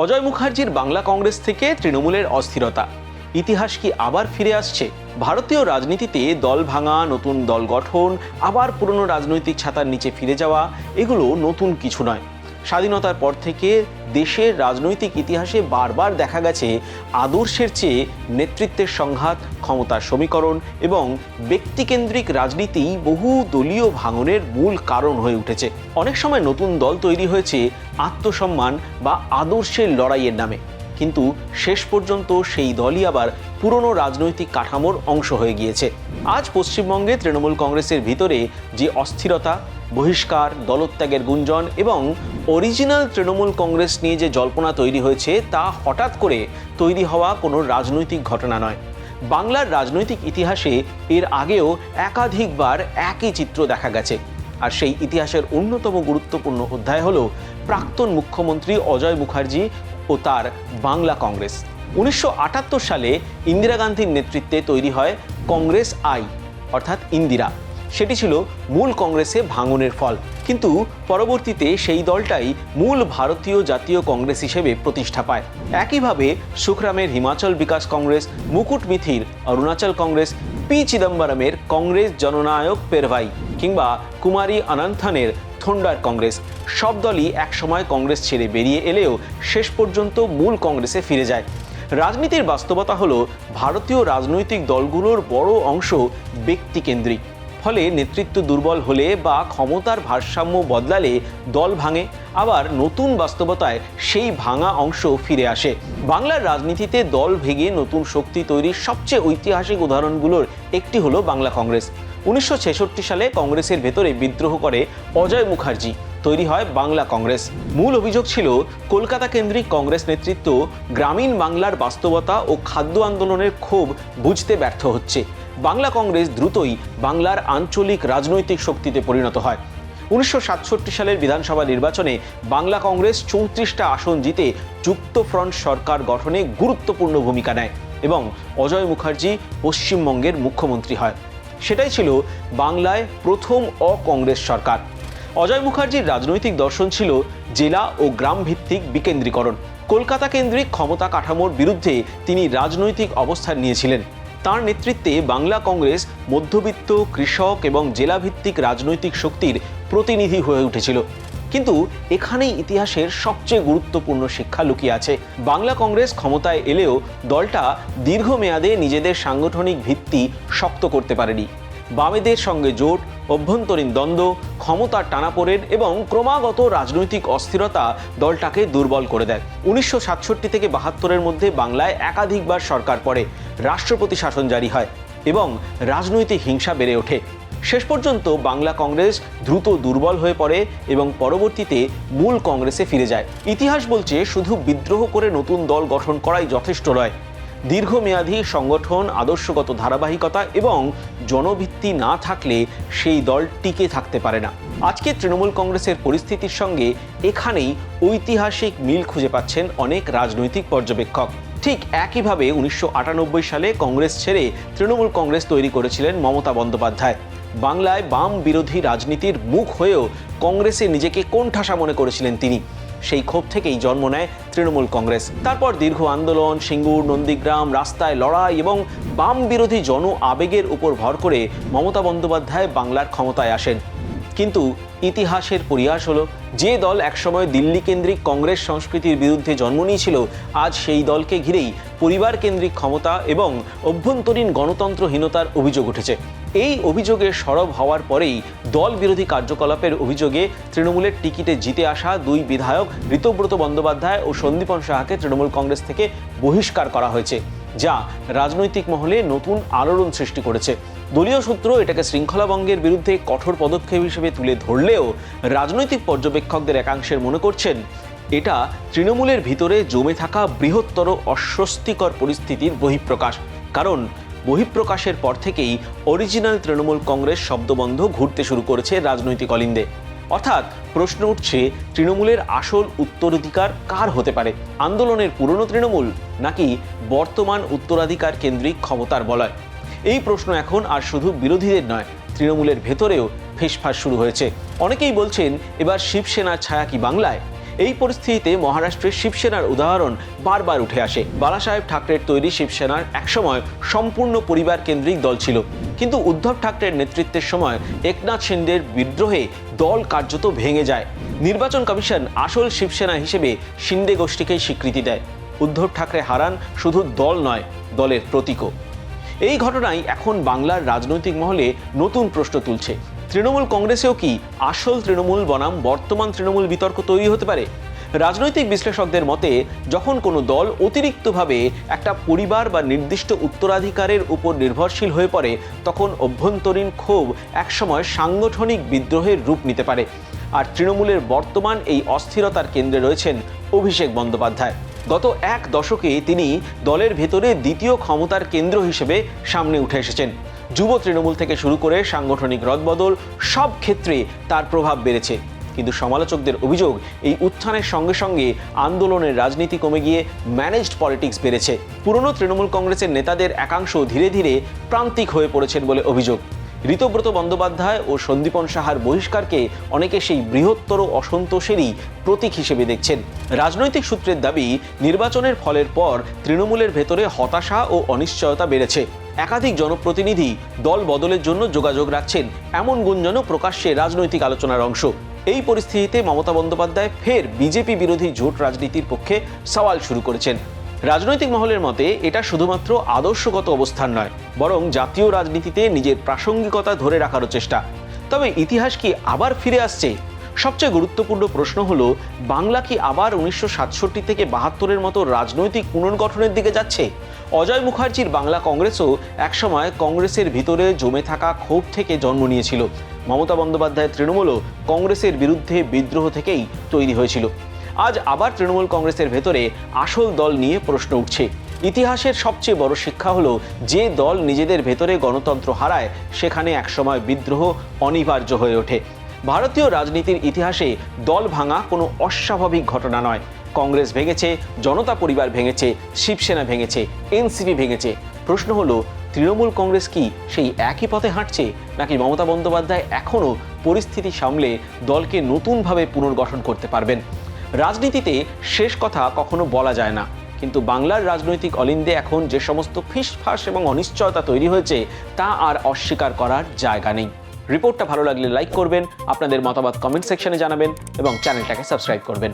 অজয় মুখার্জির বাংলা কংগ্রেস থেকে তৃণমূলের অস্থিরতা, ইতিহাস কি আবার ফিরে আসছে? ভারতীয় রাজনীতিতে দল ভাঙা, নতুন দল গঠন, আবার পুরনো রাজনৈতিক ছাতার নিচে ফিরে যাওয়া, এগুলো নতুন কিছু নয়। স্বাধীনতার পর থেকে দেশের রাজনৈতিক ইতিহাসে বারবার দেখা গেছে আদর্শের চেয়ে নেতৃত্বের সংঘাত, ক্ষমতার সমীকরণ এবং ব্যক্তিকেন্দ্রিক রাজনীতি বহু দলীয় ভাঙনের মূল কারণ হয়ে উঠেছে। অনেক সময় নতুন দল তৈরি হয়েছে আত্মসম্মান বা আদর্শের লড়াইয়ের নামে, কিন্তু শেষ পর্যন্ত সেই দলই আবার পুরনো রাজনৈতিক কাঠামোর অংশ হয়ে গিয়েছে। আজ পশ্চিমবঙ্গে তৃণমূল কংগ্রেসের ভিতরে যে অস্থিরতা, বহিষ্কার, দলত্যাগের গুঞ্জন এবং অরিজিনাল তৃণমূল কংগ্রেস নিয়ে যে জল্পনা তৈরি হয়েছে, তা হঠাৎ করে তৈরি হওয়া কোনো রাজনৈতিক ঘটনা নয়। বাংলার রাজনৈতিক ইতিহাসে এর আগেও একাধিকবার একই চিত্র দেখা গেছে। আর সেই ইতিহাসের অন্যতম গুরুত্বপূর্ণ অধ্যায় হলো প্রাক্তন মুখ্যমন্ত্রী অজয় মুখার্জি ও তার বাংলা কংগ্রেস। 1978 সালে ইন্দিরা গান্ধীর নেতৃত্বে তৈরি হয় কংগ্রেস আই, অর্থাৎ ইন্দিরা। সেটি ছিল মূল কংগ্রেসে ভাঙনের ফল, কিন্তু পরবর্তীতে সেই দলটাই মূল ভারতীয় জাতীয় কংগ্রেস হিসেবে প্রতিষ্ঠা পায়। একইভাবে সুখরামের হিমাচল বিকাশ কংগ্রেস, মুকুট মিথির অরুণাচল কংগ্রেস, পি চিদম্বরমের কংগ্রেস জননায়ক পেরভাই কিংবা কুমারী অনন্থনের থন্ডার কংগ্রেস, সব দলই একসময় কংগ্রেস ছেড়ে বেরিয়ে এলেও শেষ পর্যন্ত মূল কংগ্রেসে ফিরে যায়। রাজনীতির বাস্তবতা হলো ভারতীয় রাজনৈতিক দলগুলোর বড় অংশ ব্যক্তিকেন্দ্রিক। ফলে নেতৃত্ব দুর্বল হলে বা ক্ষমতার ভারসাম্য বদলালে দল ভাঙে, আবার নতুন বাস্তবতায় সেই ভাঙা অংশ ফিরে আসে। বাংলার রাজনীতিতে দল ভেঙে নতুন শক্তি তৈরির সবচেয়ে ঐতিহাসিক উদাহরণগুলোর একটি হলো বাংলা কংগ্রেস। 1966 সালে কংগ্রেসের ভেতরে বিদ্রোহ করে অজয় মুখার্জি, তৈরি হয় বাংলা কংগ্রেস। মূল অভিযোগ ছিল কলকাতা কেন্দ্রিক কংগ্রেস নেতৃত্ব গ্রামীণ বাংলার বাস্তবতা ও খাদ্য আন্দোলনের ক্ষোভ বুঝতে ব্যর্থ হচ্ছে। বাংলা কংগ্রেস দ্রুতই বাংলার আঞ্চলিক রাজনৈতিক শক্তিতে পরিণত হয়। 1967 সালের বিধানসভা নির্বাচনে বাংলা কংগ্রেস 34টা আসন জিতে যুক্তফ্রন্ট সরকার গঠনে গুরুত্বপূর্ণ ভূমিকা নেয় এবং অজয় মুখার্জি পশ্চিমবঙ্গের মুখ্যমন্ত্রী হয়। সেটাই ছিল বাংলায় প্রথম অকংগ্রেস সরকার। অজয় মুখার্জির রাজনৈতিক দর্শন ছিল জেলা ও গ্রাম ভিত্তিক বিকেন্দ্রীকরণ। কলকাতা কেন্দ্রিক ক্ষমতা কাঠামোর বিরুদ্ধে তিনি রাজনৈতিক অবস্থান নিয়েছিলেন। তার নেতৃত্বে বাংলা কংগ্রেস মধ্যবিত্ত, কৃষক এবং জেলাভিত্তিক রাজনৈতিক শক্তির প্রতিনিধি হয়ে উঠেছিল। কিন্তু এখানেই ইতিহাসের সবচেয়ে গুরুত্বপূর্ণ শিক্ষা লুকিয়ে আছে। বাংলা কংগ্রেস ক্ষমতায় এলেও দলটা দীর্ঘমেয়াদে নিজেদের সাংগঠনিক ভিত্তি শক্ত করতে পারেনি। বামেদের সঙ্গে জোট, অভ্যন্তরীণ দ্বন্দ্ব, ক্ষমতার টানাপোড়েন এবং ক্রমাগত রাজনৈতিক অস্থিরতা দলটাকে দুর্বল করে দেয়। 1967 থেকে 72-এর মধ্যে বাংলায় একাধিকবার সরকার পড়ে, রাষ্ট্রপতি শাসন জারি হয় এবং রাজনৈতিক হিংসা বেড়ে ওঠে। শেষ পর্যন্ত বাংলা কংগ্রেস দ্রুত দুর্বল হয়ে পড়ে এবং পরবর্তীতে মূল কংগ্রেসে ফিরে যায়। ইতিহাস বলছে শুধু বিদ্রোহ করে নতুন দল গঠন করাই যথেষ্ট নয়। দীর্ঘমেয়াদী সংগঠন, আদর্শগত ধারাবাহিকতা এবং জনভিত্তি না থাকলে সেই দল টিকে থাকতে পারে না। আজকে তৃণমূল কংগ্রেসের পরিস্থিতির সঙ্গে এখানেই ঐতিহাসিক মিল খুঁজে পাচ্ছেন অনেক রাজনৈতিক পর্যবেক্ষক। ঠিক একইভাবে 1998 সালে কংগ্রেস ছেড়ে তৃণমূল কংগ্রেস তৈরি করেছিলেন মমতা বন্দ্যোপাধ্যায়। বাংলায় বাম বিরোধী রাজনীতির মুখ হয়েও কংগ্রেসে নিজেকে কোণঠাসা মনে করেছিলেন তিনি। সেই ক্ষোভ থেকেই জন্ম নেয় তৃণমূল কংগ্রেস। তারপর দীর্ঘ আন্দোলন, সিঙ্গুর, নন্দীগ্রাম, রাস্তায় লড়াই এবং বাম বিরোধী জন আবেগের উপর ভর করে মমতা বন্দ্যোপাধ্যায় বাংলার ক্ষমতায় আসেন। কিন্তু ইতিহাসের পরিহাস হলো, যে দল একসময় দিল্লি কেন্দ্রিক কংগ্রেস সংস্কৃতির বিরুদ্ধে জন্ম নিয়েছিল, আজ সেই দলকে ঘিরেই পরিবার কেন্দ্রিক ক্ষমতা এবং অভ্যন্তরীণ গণতন্ত্রহীনতার অভিযোগ উঠেছে। এই অভিযোগে সরব হওয়ার পরেই দল বিরোধী কার্যকলাপের অভিযোগে তৃণমূলের টিকিটে জিতে আসা দুই বিধায়ক ঋতব্রত বন্দ্যোপাধ্যায় ও সন্দীপন সাহাকে তৃণমূল কংগ্রেস থেকে বহিষ্কার করা হয়েছে, যা রাজনৈতিক মহলে নতুন আলোড়ন সৃষ্টি করেছে। দলীয় সূত্র এটাকে শৃঙ্খলাভঙ্গের বিরুদ্ধে কঠোর পদক্ষেপ হিসেবে তুলে ধরলেও রাজনৈতিক পর্যবেক্ষকদের একাংশের মনে করছেন এটা তৃণমূলের ভিতরে জমে থাকা বৃহত্তর অস্বস্তিকর পরিস্থিতির বহিঃপ্রকাশ। কারণ বহিঃপ্রকাশের পর থেকেই অরিজিনাল তৃণমূল কংগ্রেস শব্দবন্ধ ঘুরতে শুরু করেছে রাজনৈতিক অলিন্দে। অর্থাৎ প্রশ্ন উঠছে, তৃণমূলের আসল উত্তরাধিকার কার হতে পারে? আন্দোলনের পুরনো তৃণমূল নাকি বর্তমান উত্তরাধিকার কেন্দ্রিক ক্ষমতার বলয়? এই প্রশ্ন এখন আর শুধু বিরোধীদের নয়, তৃণমূলের ভেতরেও ফিসফাস শুরু হয়েছে। অনেকেই বলছেন, এবার শিবসেনার ছায়া কি বাংলায়? এই পরিস্থিতিতে মহারাষ্ট্রের শিবসেনার উদাহরণ বারবার উঠে আসে। বালাসাহেব ঠাকরের তৈরি শিবসেনার একসময় সম্পূর্ণ পরিবার কেন্দ্রিক দল ছিল, কিন্তু উদ্ধব ঠাকরের নেতৃত্বের সময় একনাথ শিন্ডের বিদ্রোহে দল কার্যত ভেঙে যায়। নির্বাচন কমিশন আসল শিবসেনা হিসেবে শিন্ডে গোষ্ঠীকেই স্বীকৃতি দেয়। উদ্ধব ঠাকরে হারান শুধু দল নয়, দলের প্রতীকও। এই ঘটনাই এখন বাংলার রাজনৈতিক মহলে নতুন প্রশ্ন তুলছে। তৃণমূল কংগ্রেসেও কি আসল তৃণমূল বনাম বর্তমান তৃণমূল বিতর্ক তৈরি হতে পারে? রাজনৈতিক বিশ্লেষকদের মতে, যখন কোনো দল অতিরিক্তভাবে একটা পরিবার বা নির্দিষ্ট উত্তরাধিকারের উপর নির্ভরশীল হয়ে পড়ে, তখন অভ্যন্তরীণ ক্ষোভ একসময় সাংগঠনিক বিদ্রোহের রূপ নিতে পারে। আর তৃণমূলের বর্তমান এই অস্থিরতার কেন্দ্রে রয়েছেন অভিষেক বন্দ্যোপাধ্যায়। গত এক দশকে তিনি দলের ভেতরে দ্বিতীয় ক্ষমতার কেন্দ্র হিসেবে সামনে উঠে এসেছেন। যুব তৃণমূল থেকে শুরু করে সাংগঠনিক রদবদল সব ক্ষেত্রে তার প্রভাব বেড়েছে। কিন্তু সমালোচকদের অভিযোগ, এই উত্থানের সঙ্গে সঙ্গে আন্দোলনের রাজনীতি কমে গিয়ে ম্যানেজড পলিটিক্স বেড়েছে। পুরনো তৃণমূল কংগ্রেসের নেতাদের একাংশ ধীরে ধীরে প্রান্তিক হয়ে পড়েছেন বলে অভিযোগ। ঋতব্রত বন্দ্যোপাধ্যায় ও সন্দীপন সাহার বহিষ্কারকে অনেকে সেই বৃহত্তর অসন্তোষেরই প্রতীক হিসেবে দেখছেন। রাজনৈতিক সূত্রের দাবি, নির্বাচনের ফলের পর তৃণমূলের ভেতরে হতাশা ও অনিশ্চয়তা বেড়েছে। একাধিক জনপ্রতিনিধি দল বদলের জন্য যোগাযোগ রাখছেন, এমন গুঞ্জনও প্রকাশ্যে রাজনৈতিক আলোচনার অংশ। এই পরিস্থিতিতে মমতা বন্দ্যোপাধ্যায় ফের বিজেপি বিরোধী জোট রাজনীতির পক্ষে সওয়াল শুরু করেছেন। রাজনৈতিক মহলের মতে এটা শুধুমাত্র আদর্শগত অবস্থান নয়, বরং জাতীয় রাজনীতিতে নিজের প্রাসঙ্গিকতা ধরে রাখারও চেষ্টা। তবে ইতিহাস কি আবার ফিরে আসছে? সবচেয়ে গুরুত্বপূর্ণ প্রশ্ন হলো, বাংলা কি আবার 1967 থেকে 72-এর মতো রাজনৈতিক পুনর্গঠনের দিকে যাচ্ছে? অজয় মুখার্জির বাংলা কংগ্রেসও একসময় কংগ্রেসের ভিতরে জমে থাকা ক্ষোভ থেকে জন্ম নিয়েছিল। মমতা বন্দ্যোপাধ্যায়ের তৃণমূলও কংগ্রেসের বিরুদ্ধে বিদ্রোহ থেকেই তৈরি হয়েছিল। আজ আবার তৃণমূল কংগ্রেসের ভেতরে আসল দল নিয়ে প্রশ্ন উঠছে। ইতিহাসের সবচেয়ে বড় শিক্ষা হলো, যে দল নিজেদের ভেতরে গণতন্ত্র হারায়, সেখানে একসময় বিদ্রোহ অনিবার্য হয়ে ওঠে। ভারতীয় রাজনীতির ইতিহাসে দল ভাঙা কোনো অস্বাভাবিক ঘটনা নয়। কংগ্রেস ভেঙেছে, জনতা পরিবার ভেঙেছে, শিবসেনা ভেঙেছে, এনসিপি ভেঙেছে। প্রশ্ন হলো, তৃণমূল কংগ্রেস কি সেই একই পথে হাঁটছে, নাকি মমতা বন্দ্যোপাধ্যায় এখনও পরিস্থিতি সামলে দলকে নতুনভাবে পুনর্গঠন করতে পারবেন? রাজনীতিতে শেষ কথা কখনো বলা যায় না, কিন্তু বাংলার রাজনৈতিক অলিন্দে এখন যে সমস্ত ফিসফাস এবং অনিশ্চয়তা তৈরি হয়েছে, তা আর অস্বীকার করার জায়গা নেই। রিপোর্টটা ভালো লাগলে লাইক করবেন, আপনাদের মতামত কমেন্ট সেকশনে জানাবেন এবং চ্যানেলটাকে সাবস্ক্রাইব করবেন।